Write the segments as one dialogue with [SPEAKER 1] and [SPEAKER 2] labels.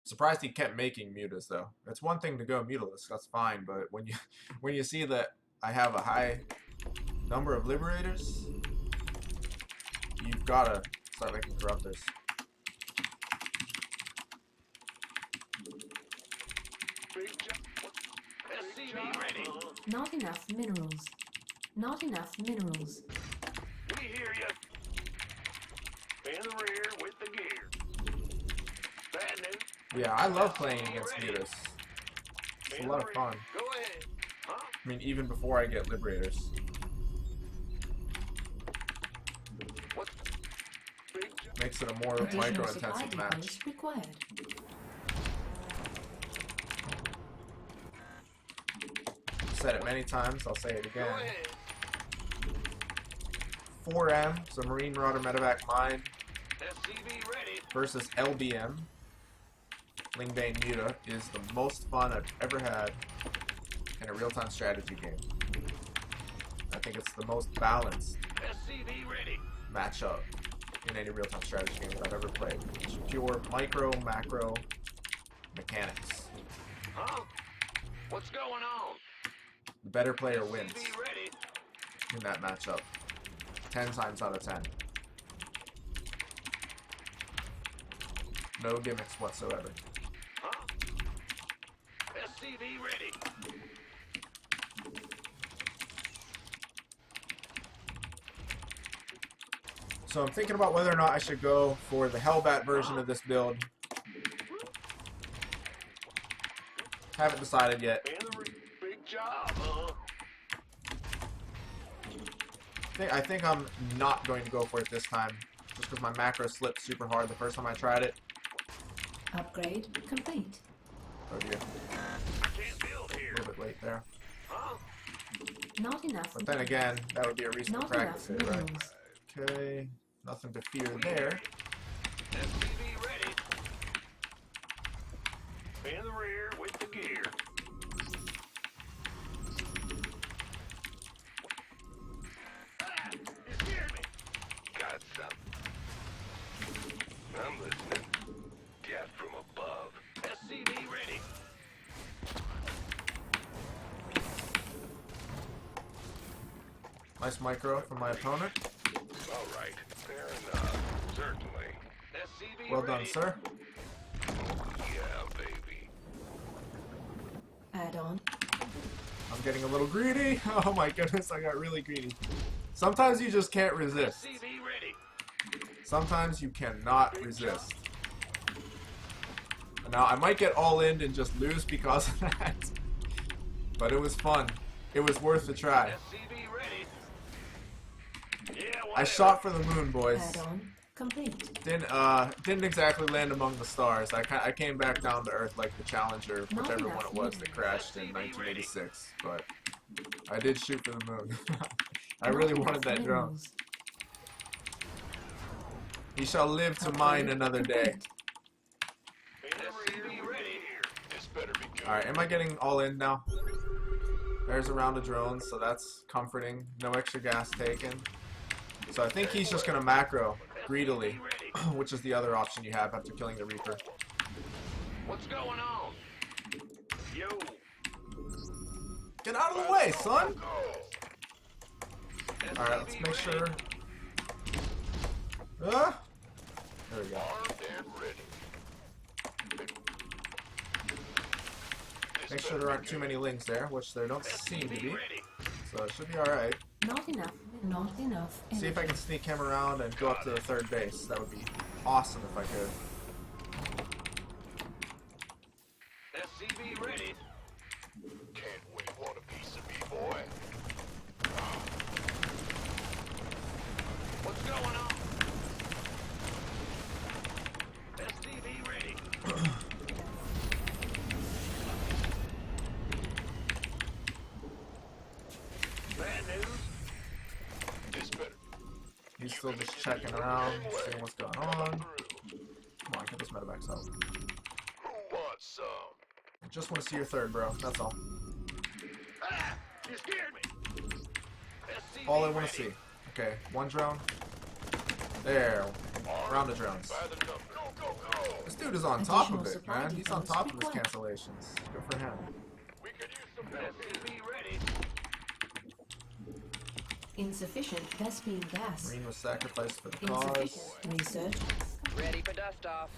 [SPEAKER 1] Surprised he kept making mutas though. It's one thing to go mutaless, that's fine, but when you when you see that I have a high number of liberators, you've gotta start making corruptors.
[SPEAKER 2] Not enough minerals. Not enough minerals.
[SPEAKER 3] We hear you. In the rear with the gear. Bad news.
[SPEAKER 1] Yeah, I love playing against mutas. It's a lot of fun.
[SPEAKER 3] Go ahead. Huh?
[SPEAKER 1] I mean, even before I get liberators.
[SPEAKER 3] What? Big job.
[SPEAKER 1] Makes it a more
[SPEAKER 2] Additional supply
[SPEAKER 1] micro-intensive match.
[SPEAKER 2] depots required.
[SPEAKER 1] Said it many times, I'll say it
[SPEAKER 3] Go
[SPEAKER 1] again.
[SPEAKER 3] ahead.
[SPEAKER 1] 4M, so Marine Marauder Medevac Mine
[SPEAKER 3] SCV ready.
[SPEAKER 1] versus LBM, Lingbane Muta, is the most fun I've ever had in a real-time strategy game. I think it's the most balanced
[SPEAKER 3] SCV ready.
[SPEAKER 1] matchup in any real-time strategy game that I've ever played. It's pure micro, macro mechanics.
[SPEAKER 3] Huh? What's going on?
[SPEAKER 1] The better player wins
[SPEAKER 3] SCV ready.
[SPEAKER 1] in that matchup. 10 times out of 10. No gimmicks whatsoever.
[SPEAKER 3] Huh? SCV ready.
[SPEAKER 1] So I'm thinking about whether or not I should go for the Hellbat version of this build. Haven't decided yet.
[SPEAKER 3] In the rear. Big job, huh?
[SPEAKER 1] I think I'm not going to go for it this time. Just because my macro slipped super hard the first time I tried it.
[SPEAKER 2] Upgrade complete.
[SPEAKER 1] Oh dear.
[SPEAKER 3] Can't build here.
[SPEAKER 1] A little bit late there.
[SPEAKER 3] Huh?
[SPEAKER 2] Not enough.
[SPEAKER 1] But then again, that would be a reason to
[SPEAKER 2] Not
[SPEAKER 1] practice
[SPEAKER 2] enough
[SPEAKER 1] it, right?
[SPEAKER 2] minerals.
[SPEAKER 1] Okay. Nothing to fear there.
[SPEAKER 3] SCV ready. In the rear with the gear. Ah, you scared me. Got something. I'm listening. Death from above. SCV ready.
[SPEAKER 1] Nice micro from my opponent.
[SPEAKER 3] All right. Fair enough. Certainly. SCV
[SPEAKER 1] Well done,
[SPEAKER 3] ready.
[SPEAKER 1] sir.
[SPEAKER 3] Yeah, baby.
[SPEAKER 2] Add-on.
[SPEAKER 1] I'm getting a little greedy. Oh my goodness, I got really greedy. Sometimes you just can't resist.
[SPEAKER 3] SCV ready.
[SPEAKER 1] Sometimes you cannot resist. Now, I might get all in and just lose because of that. But it was fun. It was worth the try.
[SPEAKER 3] SCV ready. Yeah,
[SPEAKER 1] I shot for the moon, boys.
[SPEAKER 2] Add-on complete.
[SPEAKER 1] Didn't exactly land among the stars. I came back down to Earth like the Challenger, whichever one it was that crashed in 1986. But I did shoot for the moon. I really wanted that drone. He shall live to mine another day.
[SPEAKER 3] SCV ready here. This better be good.
[SPEAKER 1] Alright, am I getting all in now? There's a round of drones, so that's comforting. No extra gas taken. So I think he's just going to macro greedily, which is the other option you have after killing the Reaper.
[SPEAKER 3] What's going on? Yo.
[SPEAKER 1] Get out of the way, son! Alright, let's make sure... There we go.
[SPEAKER 3] Armed and ready.
[SPEAKER 1] Make sure there aren't too many lings there, which there don't seem to be.
[SPEAKER 3] Ready.
[SPEAKER 1] So it should be alright.
[SPEAKER 2] Not enough. Not enough.
[SPEAKER 1] See if I can sneak him around and go up to the third base. That would be awesome if I could.
[SPEAKER 3] SCV ready. Can't wait. Want a piece of me, boy? What's going on? SCV ready. Bad news. This better.
[SPEAKER 1] He's still just checking around, seeing what's going on. Come on, get this medevacs out.
[SPEAKER 3] Who wants some?
[SPEAKER 1] I just want to see your third, bro. That's all.
[SPEAKER 3] Ah! You scared me. SCV
[SPEAKER 1] All I want to
[SPEAKER 3] ready.
[SPEAKER 1] see. Okay, one drone. There. Round of drones.
[SPEAKER 3] By the number. Go, go, go.
[SPEAKER 1] This dude is on top of
[SPEAKER 2] Additional
[SPEAKER 1] it,
[SPEAKER 2] supply
[SPEAKER 1] man. He's on
[SPEAKER 2] depots
[SPEAKER 1] top of his
[SPEAKER 2] required.
[SPEAKER 1] cancellations. Good for him.
[SPEAKER 3] We could use some SCV ready.
[SPEAKER 2] Insufficient Vespine gas.
[SPEAKER 1] Marine was sacrificed for the cause.
[SPEAKER 2] Insufficient research.
[SPEAKER 4] Ready for dust off.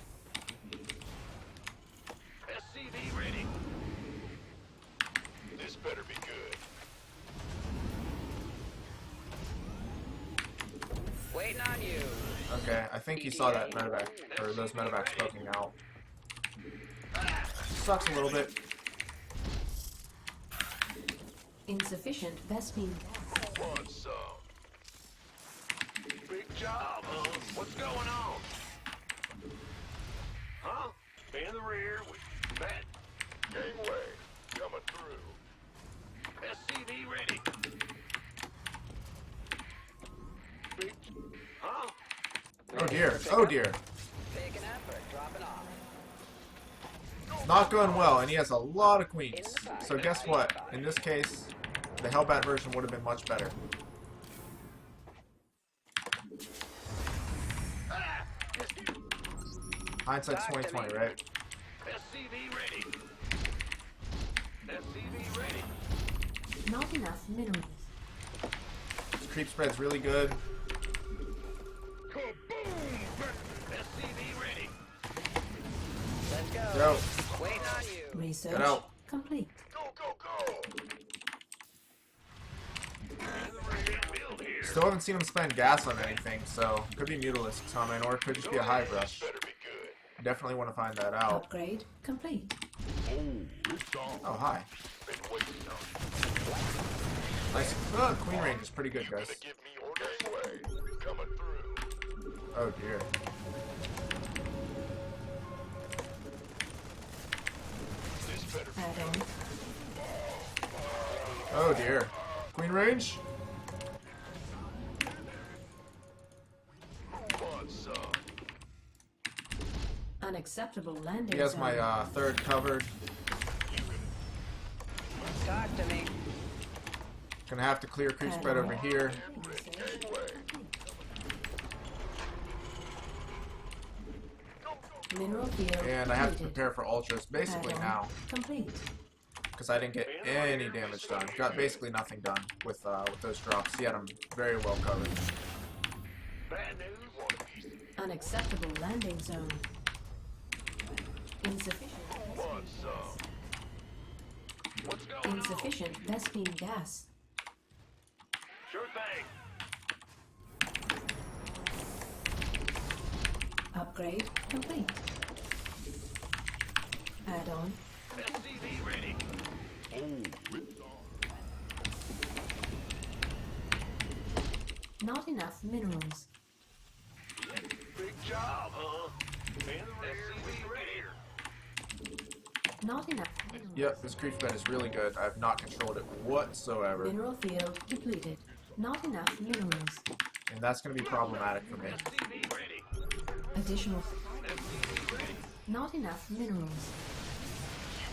[SPEAKER 3] SCV ready. This better be good.
[SPEAKER 4] Waiting on you.
[SPEAKER 1] Okay, I think he saw that medevac, or those medevacs poking out. Sucks a little bit.
[SPEAKER 2] Insufficient Vespine gas.
[SPEAKER 3] Want some? Big job, huh? What's going on? Huh? In the rear with that. Gangway coming through. SCV ready. Big. Huh?
[SPEAKER 1] Oh dear, oh dear.
[SPEAKER 4] Picking up or dropping off.
[SPEAKER 1] It's not going well, and he has a lot of queens. So guess what? In this case, the Hellbat version would have been much better. Hindsight's 2020, right?
[SPEAKER 3] SCV ready. SCV ready.
[SPEAKER 2] Not enough minerals.
[SPEAKER 1] His creep spread's really good.
[SPEAKER 3] Kaboom! SCV ready.
[SPEAKER 4] Let's go.
[SPEAKER 1] Go.
[SPEAKER 4] Waiting on you.
[SPEAKER 2] Research
[SPEAKER 1] Get out.
[SPEAKER 2] complete.
[SPEAKER 3] Go, go, go! In the rear, build here.
[SPEAKER 1] Still haven't seen him spend gas on anything, so could be Mutalisk coming, or it could just be a hive rush.
[SPEAKER 3] Better be good.
[SPEAKER 1] Definitely want to find that out.
[SPEAKER 2] Upgrade complete.
[SPEAKER 1] Oh, hi.
[SPEAKER 3] Been waiting on.
[SPEAKER 1] Nice. Queen range is pretty good, guys.
[SPEAKER 3] Gonna give me orders. Gangway coming through.
[SPEAKER 1] Oh dear.
[SPEAKER 3] This better be
[SPEAKER 2] Add on.
[SPEAKER 1] Oh dear. Queen range?
[SPEAKER 3] want some.
[SPEAKER 2] Unacceptable landing
[SPEAKER 1] He has
[SPEAKER 2] zone.
[SPEAKER 1] my third covered.
[SPEAKER 4] Talk to me.
[SPEAKER 1] Gonna have to clear creep spread over here.
[SPEAKER 3] Gangway.
[SPEAKER 2] Mineral field
[SPEAKER 1] And I have to
[SPEAKER 2] completed.
[SPEAKER 1] prepare for ultras basically
[SPEAKER 2] Add-on
[SPEAKER 1] now.
[SPEAKER 2] complete.
[SPEAKER 1] Because I didn't get any damage done. Got basically nothing done with those drops. He had them very well covered.
[SPEAKER 3] Bad news. Want a piece?
[SPEAKER 2] Unacceptable landing zone. Insufficient.
[SPEAKER 3] Want some. What's going on?
[SPEAKER 2] Insufficient Vespine gas.
[SPEAKER 3] Sure thing.
[SPEAKER 2] Upgrade complete. Add on.
[SPEAKER 3] SCV ready.
[SPEAKER 2] Not enough minerals.
[SPEAKER 3] Big job, huh? In the rear, SCV ready.
[SPEAKER 2] Not enough minerals.
[SPEAKER 1] Yep, this creep spread is really good. I have not controlled it whatsoever.
[SPEAKER 2] Mineral field depleted. Not enough minerals.
[SPEAKER 1] And that's gonna be problematic for me.
[SPEAKER 3] SCV ready.
[SPEAKER 2] Additional.
[SPEAKER 3] SCV ready.
[SPEAKER 2] Not enough minerals.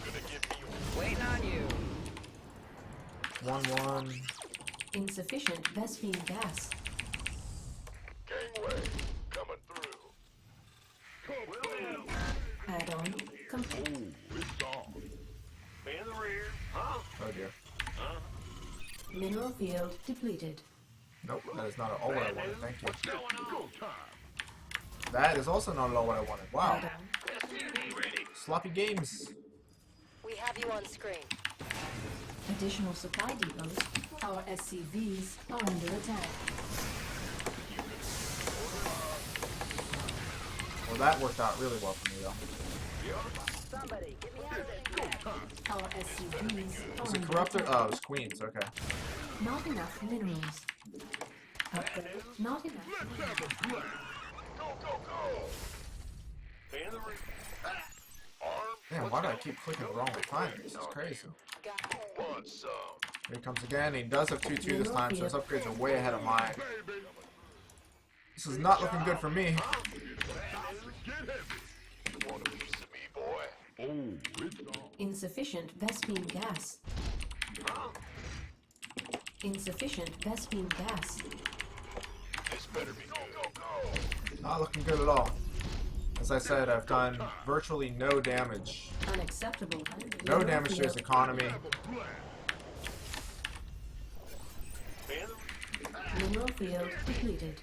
[SPEAKER 3] You gonna give me
[SPEAKER 4] Waiting on you.
[SPEAKER 1] 1-1.
[SPEAKER 2] Insufficient Vespine gas.
[SPEAKER 3] gangway coming through? Will do.
[SPEAKER 2] Add on complete.
[SPEAKER 3] In the rear, huh?
[SPEAKER 1] Oh dear.
[SPEAKER 3] Huh?
[SPEAKER 2] Mineral field depleted.
[SPEAKER 1] Nope, that is not at all what I wanted. Thank you.
[SPEAKER 3] What's going on?
[SPEAKER 1] That is also not at all what I wanted. Wow.
[SPEAKER 2] Add on.
[SPEAKER 3] SCV ready.
[SPEAKER 1] Sloppy games.
[SPEAKER 5] We have you on screen.
[SPEAKER 2] Additional supply depots. Our SCVs are under attack.
[SPEAKER 1] Well, that worked out really well for me, though.
[SPEAKER 4] Somebody, get me out of this.
[SPEAKER 2] Our SCVs
[SPEAKER 1] Was
[SPEAKER 2] are
[SPEAKER 1] it
[SPEAKER 2] under
[SPEAKER 1] Corruptor?
[SPEAKER 2] attack.
[SPEAKER 1] Oh, it was Queens. Okay.
[SPEAKER 2] Not enough minerals. Upgrade. Not enough minerals.
[SPEAKER 3] Go, go, go. In the rear. Arm.
[SPEAKER 1] Man, why do I keep clicking the wrong refinery? This is crazy.
[SPEAKER 3] Want some.
[SPEAKER 1] Here he comes again. He does have 2-2 this time, so his upgrades are way ahead of mine. This is not looking good for me.
[SPEAKER 3] Want a piece of me, boy?
[SPEAKER 2] Insufficient Vespine gas.
[SPEAKER 3] Huh?
[SPEAKER 2] Insufficient Vespine gas.
[SPEAKER 3] This better be go, go, go.
[SPEAKER 1] Not looking good at all. As I said, I've done virtually no damage.
[SPEAKER 2] Unacceptable.
[SPEAKER 1] No damage to his economy.
[SPEAKER 2] Mineral field depleted.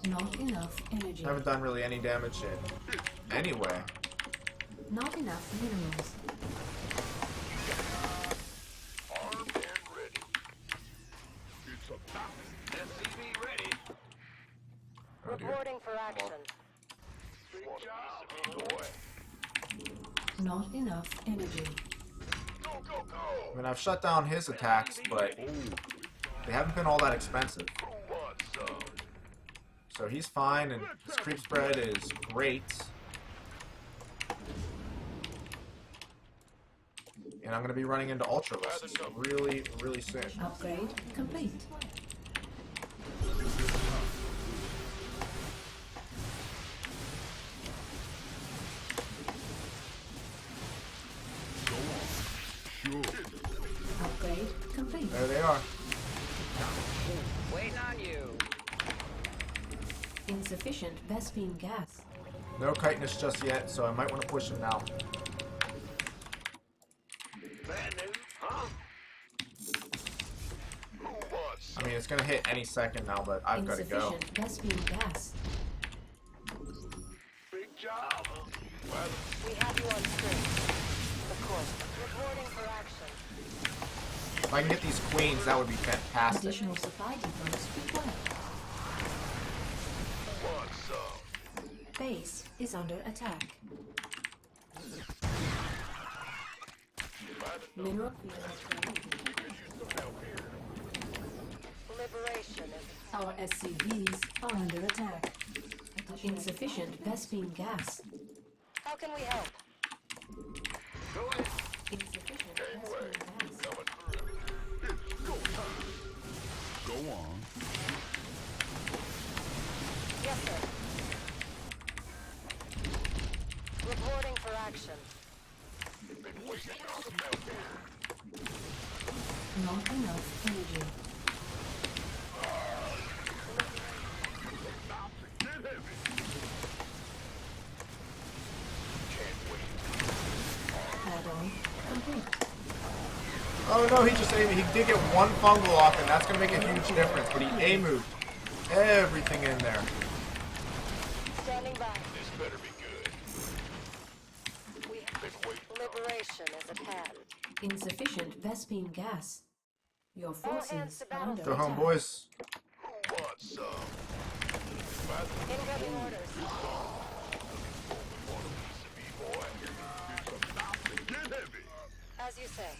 [SPEAKER 2] Not enough energy.
[SPEAKER 1] I haven't done really any damage in any way.
[SPEAKER 2] Not enough minerals.
[SPEAKER 3] Armed and ready. It's about SCV ready.
[SPEAKER 1] Oh dear.
[SPEAKER 5] Reporting for action.
[SPEAKER 3] Big job. Go away.
[SPEAKER 2] Not enough energy.
[SPEAKER 3] Go, go, go.
[SPEAKER 1] I mean, I've shut down his attacks, but they haven't been all that expensive.
[SPEAKER 3] Who wants some?
[SPEAKER 1] So he's fine, and his creep spread is great. And I'm going to be running into Ultralists really, really soon.
[SPEAKER 2] Upgrade complete. Upgrade complete.
[SPEAKER 1] There they are.
[SPEAKER 4] Waiting on you.
[SPEAKER 2] Insufficient Vespine gas.
[SPEAKER 1] No chitinous just yet, so I might want to push him now.
[SPEAKER 3] Bad news, huh? Who wants some?
[SPEAKER 1] I mean, it's going to hit any second now, but I've got to go.
[SPEAKER 2] Insufficient Vespine gas.
[SPEAKER 3] Big job, huh? Well,
[SPEAKER 5] We have you on screen. Of course. Reporting for action.
[SPEAKER 1] If I can get these queens, that would be fantastic.
[SPEAKER 2] Additional supply depots required.
[SPEAKER 3] who wants some?
[SPEAKER 2] Base is under attack. Mineral field.
[SPEAKER 5] Liberation is
[SPEAKER 2] Our SCVs are under attack. Insufficient Vespine gas.
[SPEAKER 5] How can we help?
[SPEAKER 3] Go ahead.
[SPEAKER 2] Insufficient Vespine gas.
[SPEAKER 3] Coming through. It's go time. Go on.
[SPEAKER 5] Yes, sir. Reporting for action.
[SPEAKER 3] Been waiting on them out here.
[SPEAKER 2] Not enough energy.
[SPEAKER 3] Get heavy. Can't wait.
[SPEAKER 2] Add-on complete.
[SPEAKER 1] Oh no, he just ate me. He did get one fungal off, and that's going to make a huge difference, but he A-moved everything in there.
[SPEAKER 5] Standing by.
[SPEAKER 3] This better be good.
[SPEAKER 5] We
[SPEAKER 3] Been waiting.
[SPEAKER 5] Liberation is at hand.
[SPEAKER 2] Insufficient Vespine gas. Your
[SPEAKER 5] hands
[SPEAKER 2] forces
[SPEAKER 5] to
[SPEAKER 2] are
[SPEAKER 5] battle.
[SPEAKER 2] under
[SPEAKER 1] Go home,
[SPEAKER 2] attack.
[SPEAKER 1] boys.
[SPEAKER 3] Who wants some? By the
[SPEAKER 5] Incoming orders.
[SPEAKER 3] want a piece of me, boy. It's about to get heavy.
[SPEAKER 5] As you say.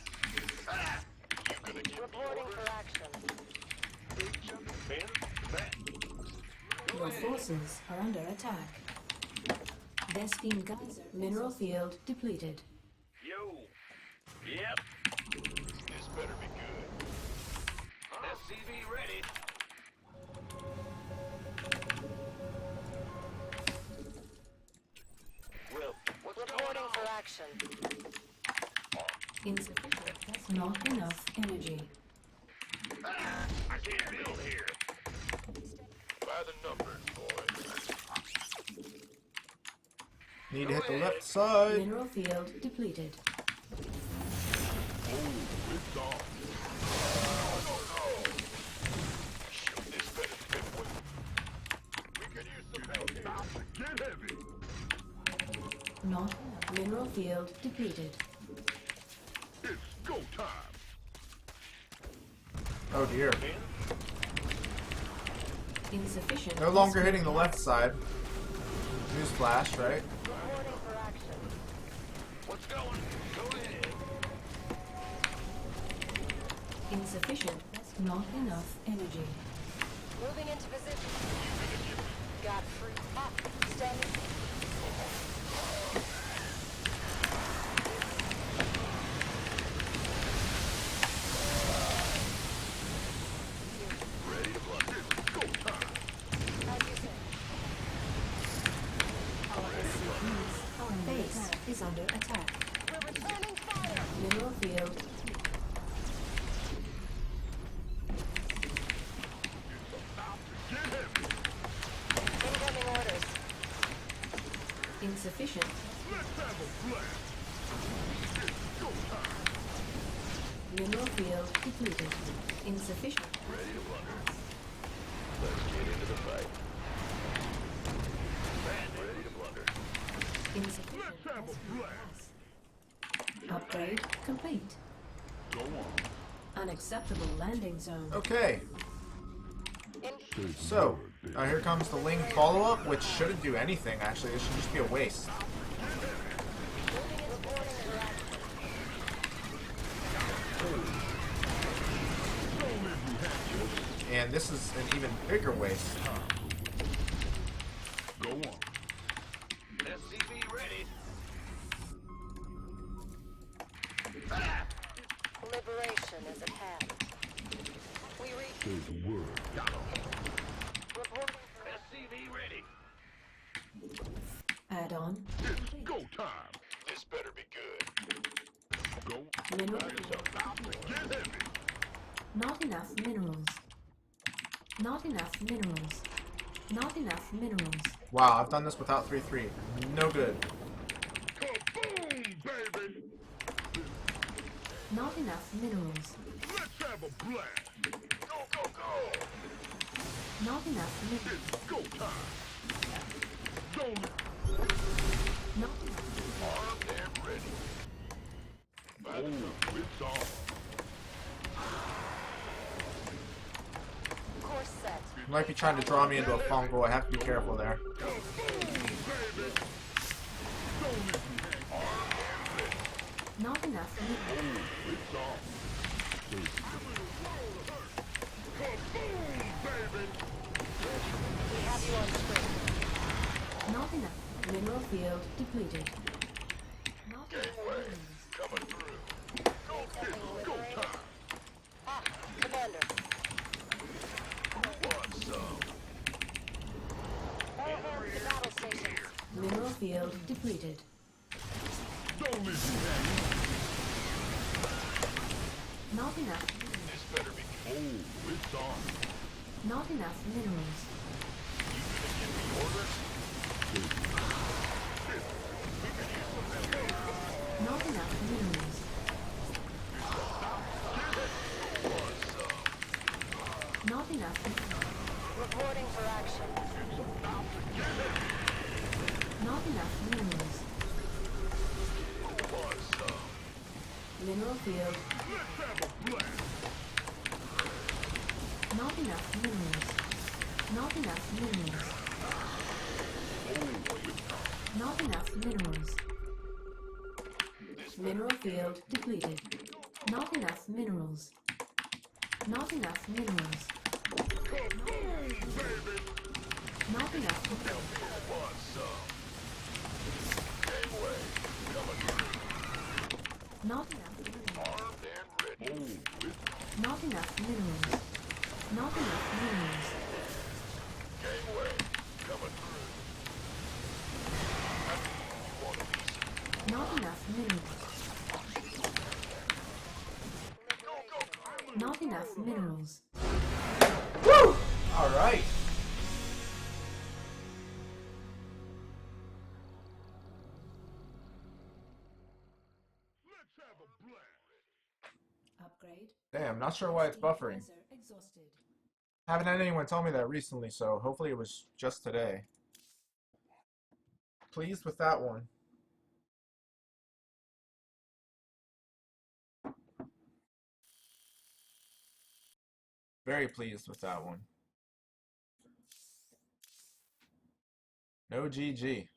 [SPEAKER 3] You gonna give me
[SPEAKER 5] Reporting
[SPEAKER 3] orders?
[SPEAKER 5] for action.
[SPEAKER 3] Big jump, man. Back.
[SPEAKER 2] Your forces are under attack. Vespine geyser mineral field depleted.
[SPEAKER 3] Yo. Yep. This better be good. SCV ready. Well, what's going
[SPEAKER 5] Reporting
[SPEAKER 3] on?
[SPEAKER 5] for action.
[SPEAKER 2] Insufficient Vespine. Not enough energy.
[SPEAKER 3] I can't build here. By the numbers, boys.
[SPEAKER 1] Need to hit the left side.
[SPEAKER 2] Mineral field depleted.
[SPEAKER 3] It's on. Shoot, this better fit with. We could use some help here. Get heavy.
[SPEAKER 2] Not enough. Mineral field depleted.
[SPEAKER 3] It's go time.
[SPEAKER 1] Oh dear.
[SPEAKER 2] Insufficient.
[SPEAKER 1] No longer
[SPEAKER 2] Vespine
[SPEAKER 1] hitting the
[SPEAKER 2] gas.
[SPEAKER 1] left side. Newsflash, right?
[SPEAKER 5] Reporting for action.
[SPEAKER 3] What's going? Go ahead.
[SPEAKER 2] Insufficient. Not enough energy.
[SPEAKER 5] Moving into position. Got free. Up. Standing.
[SPEAKER 3] Ready to blood. It's go time.
[SPEAKER 5] As you say.
[SPEAKER 2] Our SCVs are under base is under attack.
[SPEAKER 5] We're returning fire.
[SPEAKER 2] Mineral field.
[SPEAKER 3] Get heavy.
[SPEAKER 5] Incoming orders.
[SPEAKER 2] Insufficient. Mineral field depleted. Insufficient.
[SPEAKER 3] Ready to blunder. Let's get into the fight. Ready to blunder.
[SPEAKER 2] Insufficient. SVS. Upgrade complete.
[SPEAKER 3] Go on.
[SPEAKER 2] Unacceptable landing zone.
[SPEAKER 1] Okay. So, here comes the Ling follow-up, which shouldn't do anything, actually. It should just be a waste. And this is an even bigger waste.
[SPEAKER 3] Go on. SCV ready.
[SPEAKER 5] Liberation is at hand. We reach. Reporting for
[SPEAKER 3] SCV ready.
[SPEAKER 2] Add-on.
[SPEAKER 3] Go time. This better be good. Go.
[SPEAKER 2] Mineral.
[SPEAKER 3] Get heavy.
[SPEAKER 2] Not enough minerals. Not enough minerals. Not enough minerals.
[SPEAKER 1] Wow, I've done this without 3-3. No good.
[SPEAKER 3] Kaboom, baby.
[SPEAKER 2] Not enough minerals.
[SPEAKER 3] Let's have a blast. Go, go, go.
[SPEAKER 2] Not enough minerals.
[SPEAKER 3] It's go time. Don't
[SPEAKER 2] Not enough.
[SPEAKER 3] armed and ready. Oh, it's on.
[SPEAKER 5] course set.
[SPEAKER 1] You might be trying to draw me into a fungal. I have to be careful there.
[SPEAKER 2] Not enough minerals.
[SPEAKER 5] We have you on screen.
[SPEAKER 2] Not enough. Mineral field depleted. Not enough minerals.
[SPEAKER 3] Coming through.
[SPEAKER 5] Something liberated. Ah, Commander.
[SPEAKER 3] Want some?
[SPEAKER 5] All hands to battle stations.
[SPEAKER 2] Mineral field depleted. Not enough.
[SPEAKER 3] This better be. Oh, it's on.
[SPEAKER 2] Not enough minerals.
[SPEAKER 3] Give me orders.
[SPEAKER 2] Not enough minerals. Not enough minerals.
[SPEAKER 5] Reporting for action.
[SPEAKER 2] Not enough minerals.
[SPEAKER 3] Want some?
[SPEAKER 2] Mineral field. Not enough minerals. Not enough minerals. Not enough minerals. Mineral field depleted. Not enough minerals. Not enough minerals. Not enough minerals.
[SPEAKER 3] Want some? Gangway. Coming through.
[SPEAKER 2] Not enough minerals.
[SPEAKER 3] Armed and ready.
[SPEAKER 2] Not enough minerals. Not enough minerals.
[SPEAKER 3] Gangway. Coming through. Want a piece?
[SPEAKER 2] Not enough minerals. Not enough minerals.
[SPEAKER 1] Woo! Alright.
[SPEAKER 3] Let's have a blast.
[SPEAKER 2] Upgrade.
[SPEAKER 1] Damn, not sure why it's buffering.
[SPEAKER 2] Visor exhausted.
[SPEAKER 1] Haven't had anyone tell me that recently, so hopefully it was just today. Pleased with that one. Very pleased with that one. No GG.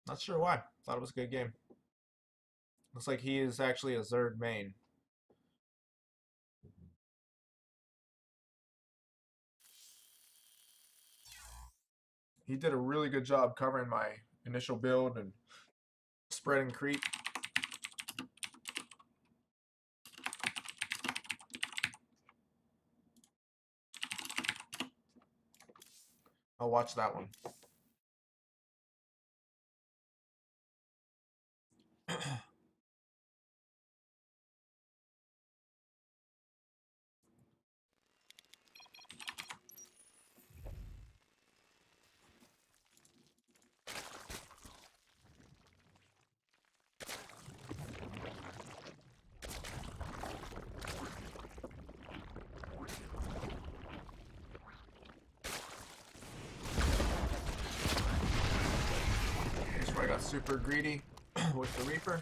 [SPEAKER 1] Not sure why. Thought it was a good game. Looks like he is actually a Zerd main. He did a really good job covering my initial build and spreading creep. I'll watch that one. super greedy with the Reaper.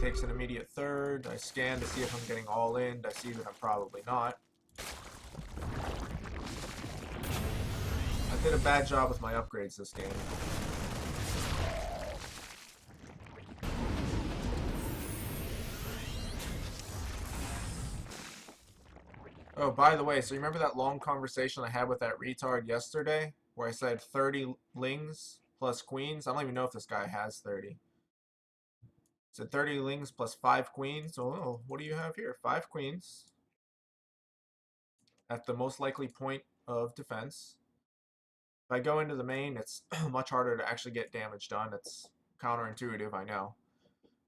[SPEAKER 1] Takes an immediate third. I scan to see if I'm getting all in. I see that I'm probably not. I did a bad job with my upgrades this game. Oh, by the way, so you remember that long conversation I had with that retard yesterday? Where I said 30 lings plus queens? I don't even know if this guy has 30. So 30 lings plus 5 queens. Oh, what do you have here? 5 queens. At the most likely point of defense. If I go into the main, it's much harder to actually get damage done. It's counterintuitive, I know.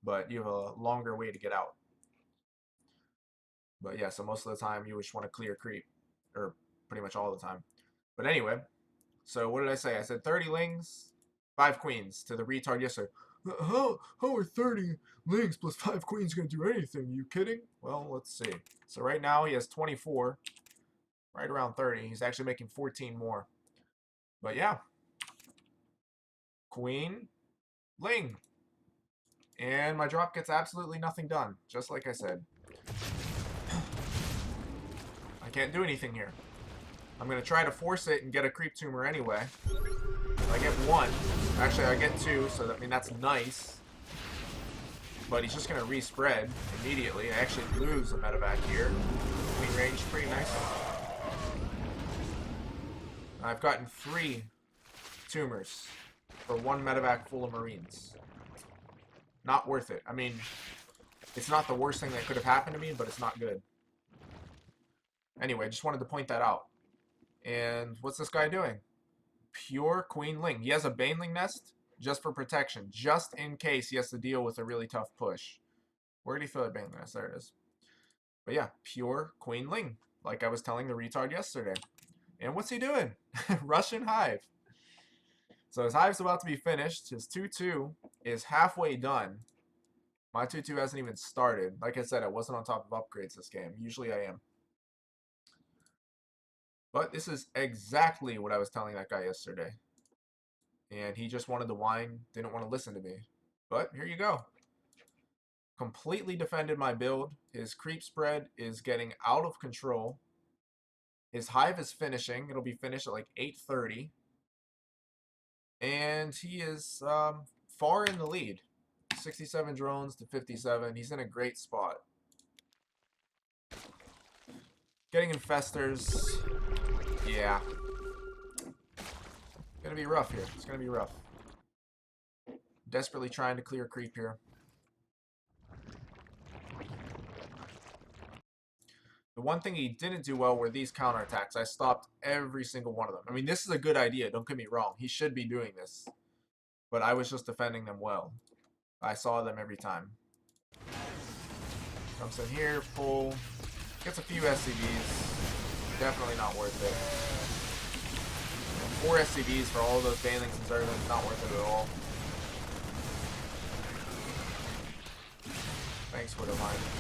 [SPEAKER 1] But you have a longer way to get out. But yeah, so most of the time you just want to clear creep. Or pretty much all the time. But anyway, so what did I say? I said 30 lings, 5 queens to the retard yesterday. How are 30 lings plus 5 queens going to do anything? Are you kidding? Well, let's see. So right now he has 24. Right around 30. He's actually making 14 more. But yeah. Queen, ling. And my drop gets absolutely nothing done. Just like I said. I can't do anything here. I'm going to try to force it and get a creep tumor anyway. I get 1. Actually, I get 2, so that, I mean, that's nice. But he's just going to respread immediately. I actually lose a medevac here. Queen range, pretty nice. I've gotten 3 tumors for 1 medevac full of Marines. Not worth it. I mean, it's not the worst thing that could have happened to me, but it's not good. Anyway, just wanted to point that out. And what's this guy doing? Pure Queen Ling. He has a Baneling Nest just for protection, just in case he has to deal with a really tough push. Where did he throw the Baneling Nest? There it is. But yeah, pure Queen Ling, like I was telling the retard yesterday. And what's he doing? Russian Hive. So his Hive's about to be finished. His 2-2 is halfway done. My 2-2 hasn't even started. Like I said, I wasn't on top of upgrades this game. Usually I am. But this is exactly what I was telling that guy yesterday. And he just wanted to whine, didn't want to listen to me. But here you go. Completely defended my build. His creep spread is getting out of control. His Hive is finishing. It'll be finished at like 8:30. And he is far in the lead. 67 drones to 57. He's in a great spot. Getting infestors. Yeah. Gonna be rough here. It's gonna be rough. Desperately trying to clear creep here. The one thing he didn't do well were these counterattacks. I stopped every single one of them. I mean, this is a good idea. Don't get me wrong. He should be doing this. But I was just defending them well. I saw them every time. Comes in here, pull. Gets a few SCVs. Definitely not worth it. And 4 SCVs for all of those banelings and servants. Not worth it at all. Thanks for the reminder.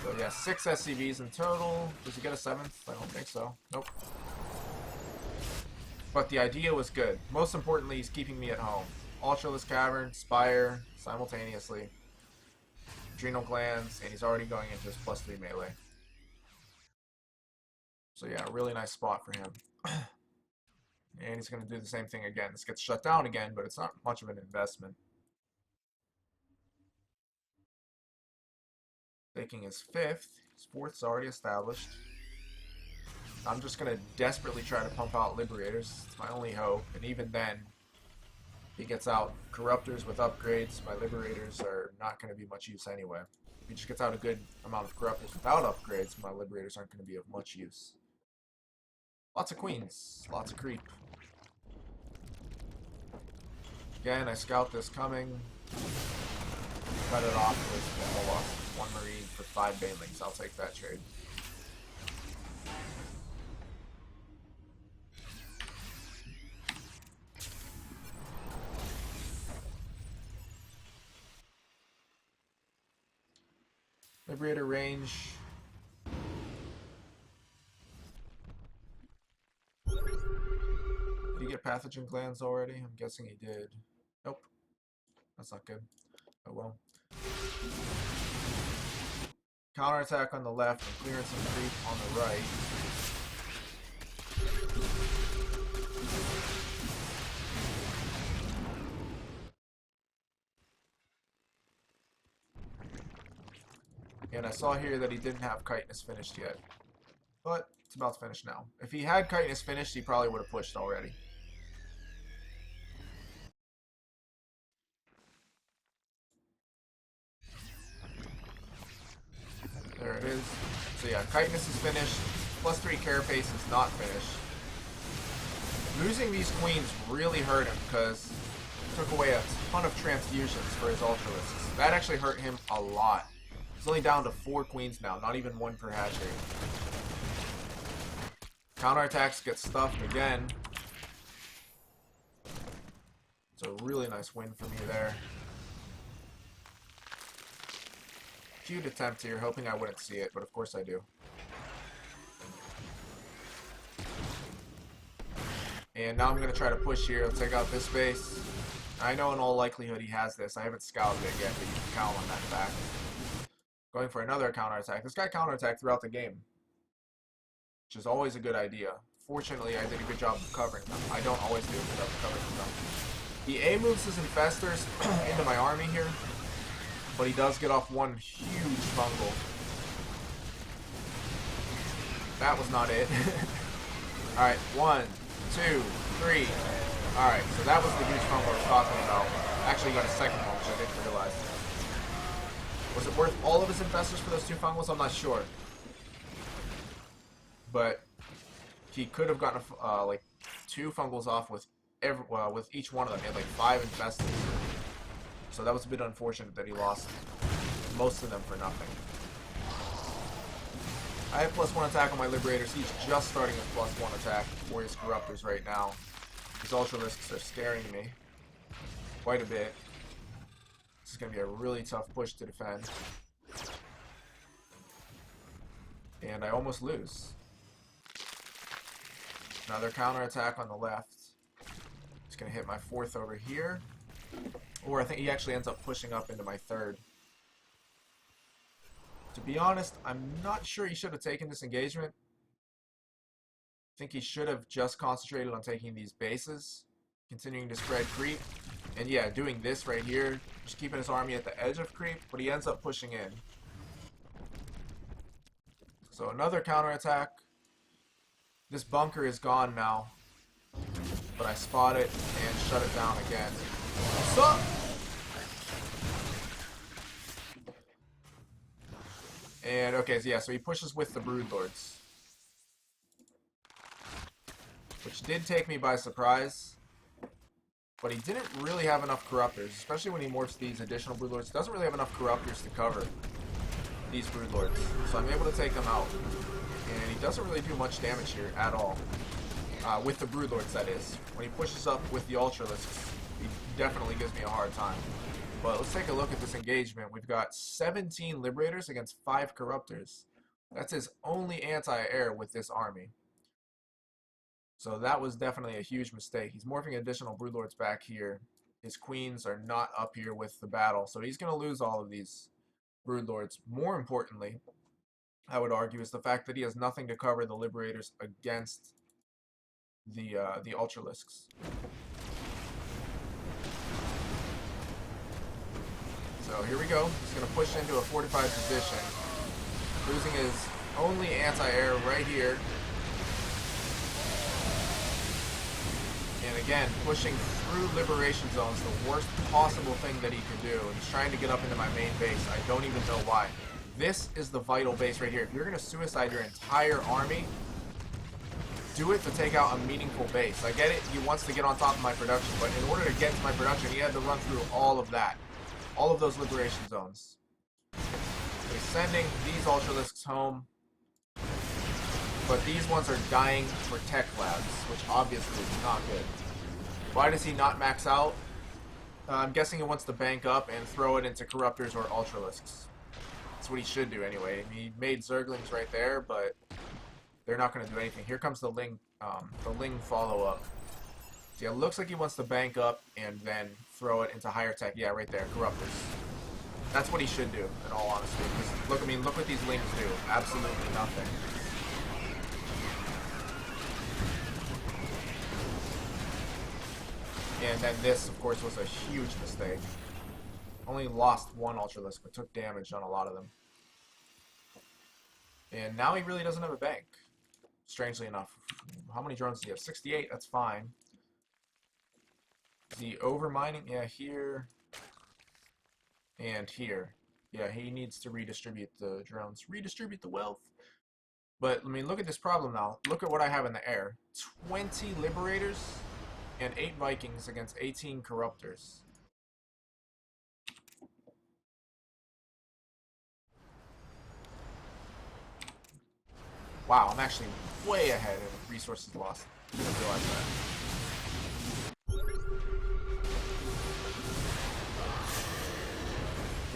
[SPEAKER 1] So yeah, 6 SCVs in total. Does he get a 7th? I don't think so. Nope. But the idea was good. Most importantly, he's keeping me at home. Ultraless Cavern, Spire, simultaneously. Adrenal Glands, and he's already going into his +3 melee. So yeah, a really nice spot for him. And he's going to do the same thing again. This gets shut down again, but it's not much of an investment. Taking his 5th. His 4th's already established. I'm just going to desperately try to pump out Liberators. It's my only hope. And even then, he gets out Corruptors with upgrades. My Liberators are not going to be much use anyway. If he just gets out a good amount of Corruptors without upgrades, my Liberators aren't going to be of much use. Lots of Queens. Lots of creep. Again, I scout this coming. Cut it off with I lost 1 Marine for 5 Banelings. I'll take that trade. Liberator range. Did he pathogen glands already? I'm guessing he did. Nope. That's not good. Oh well. Counterattack on the left and clearance and creep on the right. And I saw here that he didn't have chitinous finished yet. But it's about to finish now. If he had chitinous finished, he probably would have pushed already. There it is. So yeah, chitinous is finished. +3 carapace is not finished. Losing these queens really hurt him because it took away a ton of transfusions for his Ultralisks. That actually hurt him a lot. He's only down to 4 queens now, not even 1 per hatchery. Counterattacks get stuffed again. It's a really nice win for me there. Cute attempt here, hoping I wouldn't see it, but of course I do. And now I'm going to try to push here. Let's take out this base. I know in all likelihood he has this. I haven't scouted it yet, but you can count on that fact. Going for another counterattack. This guy counterattacked throughout the game, which is always a good idea. Fortunately, I did a good job of covering them. I don't always do a good job of covering them. He A moves his infestors into my army here, but he does get off one huge fungal. That was not it. Alright, 1, 2, 3. Alright, so that was the huge fungal I was talking about. Actually got a second one, which I didn't realize. Was it worth all of his infestors for those 2 fungals? I'm not sure. But he could have gotten like 2 fungals off with with each one of them. He had like 5 infestors. So that was a bit unfortunate that he lost most of them for nothing. I have +1 attack on my Liberators. He's just starting with +1 attack for his Corruptors right now. His Ultralisks are scaring me quite a bit. This is going to be a really tough push to defend. And I almost lose. Another counterattack on the left. He's going to hit my 4th over here. Or I think he actually ends up pushing up into my 3rd. To be honest, I'm not sure he should have taken this engagement. I think he should have just concentrated on taking these bases, continuing to spread creep, and yeah, doing this right here, just keeping his army at the edge of creep, but he ends up pushing in. So another counterattack. This bunker is gone now, but I spot it and shut it down again. What's up? And okay, so yeah, so he pushes with the Broodlords, which did take me by surprise. But he didn't really have enough Corruptors, especially when he morphs these additional Broodlords. Doesn't really have enough Corruptors to cover these Broodlords, so I'm able to take them out. And he doesn't really do much damage here at all. With the Broodlords, that is. When he pushes up with the Ultralisks, he definitely gives me a hard time. But let's take a look at this engagement. We've got 17 Liberators against 5 Corruptors. That's his only anti-air with this army. So that was definitely a huge mistake. He's morphing additional Broodlords back here. His queens are not up here with the battle, so he's going to lose all of these Broodlords. More importantly, I would argue, is the fact that he has nothing to cover the Liberators against the Ultralisks. So here we go. He's going to push into a fortified position, losing his only anti-air right here. And again, pushing through liberation zones, the worst possible thing that he could do. And he's trying to get up into my main base. I don't even know why. This is the vital base right here. If you're going to suicide your entire army, do it to take out a meaningful base. I get it, he wants to get on top of my production, but in order to get to my production, he had to run through all of that. All of those liberation zones. He's sending these Ultralisks home, but these ones are dying for tech labs, which obviously is not good. Why does he not max out? I'm guessing he wants to bank up and throw it into Corruptors or Ultralisks. That's what he should do anyway. He made Zerglings right there, but they're not going to do anything. Here comes the Ling follow-up. Yeah, it looks like he wants to bank up and then throw it into higher tech. Yeah, right there, corruptors. That's what he should do, in all honesty. Because look, I mean, look what these lings do. Absolutely nothing. And then this, of course, was a huge mistake. Only lost one Ultralisk, but took damage on a lot of them. And now he really doesn't have a bank. Strangely enough. How many drones does he have? 68, that's fine. Is he over mining? Yeah, here. And here. Yeah, he needs to redistribute the drones. Redistribute the wealth. But, I mean, look at this problem now. Look at what I have in the air. 20 Liberators and 8 Vikings against 18 Corruptors. Wow, I'm actually way ahead in resources lost. I didn't realize that.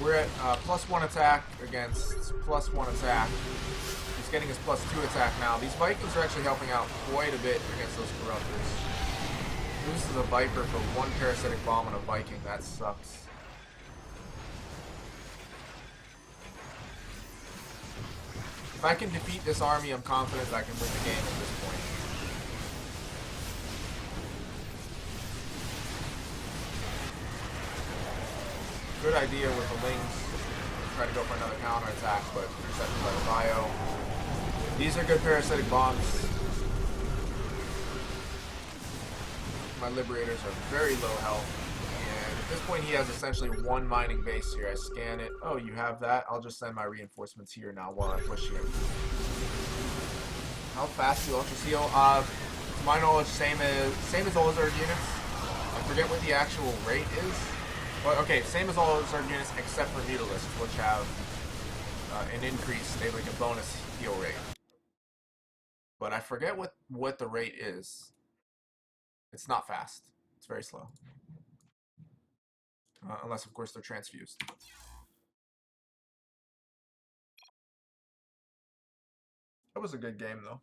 [SPEAKER 1] We're at +1 attack against +1 attack. He's getting his +2 attack now. These Vikings are actually helping out quite a bit against those Corruptors. Loses a Viper for 1 parasitic bomb on a Viking. That sucks. If I can defeat this army, I'm confident that I can win the game at this point. Good idea with the Lings. Try to go for another counterattack, but intercepted by the bio. These are good parasitic bombs. My Liberators are very low health. And at this point, he has essentially 1 mining base here. I scan it. Oh, you have that? I'll just send my reinforcements here now while I push here. How fast do Ultra Seal? To my knowledge, same as all Zerg units. I forget what the actual rate is. Well, okay, same as all Zerg units except for Mutalisks, which have an increase. They have like a bonus heal rate. But I forget what the rate is. It's not fast. It's very slow. Unless, of course, they're transfused. That was a good game, though.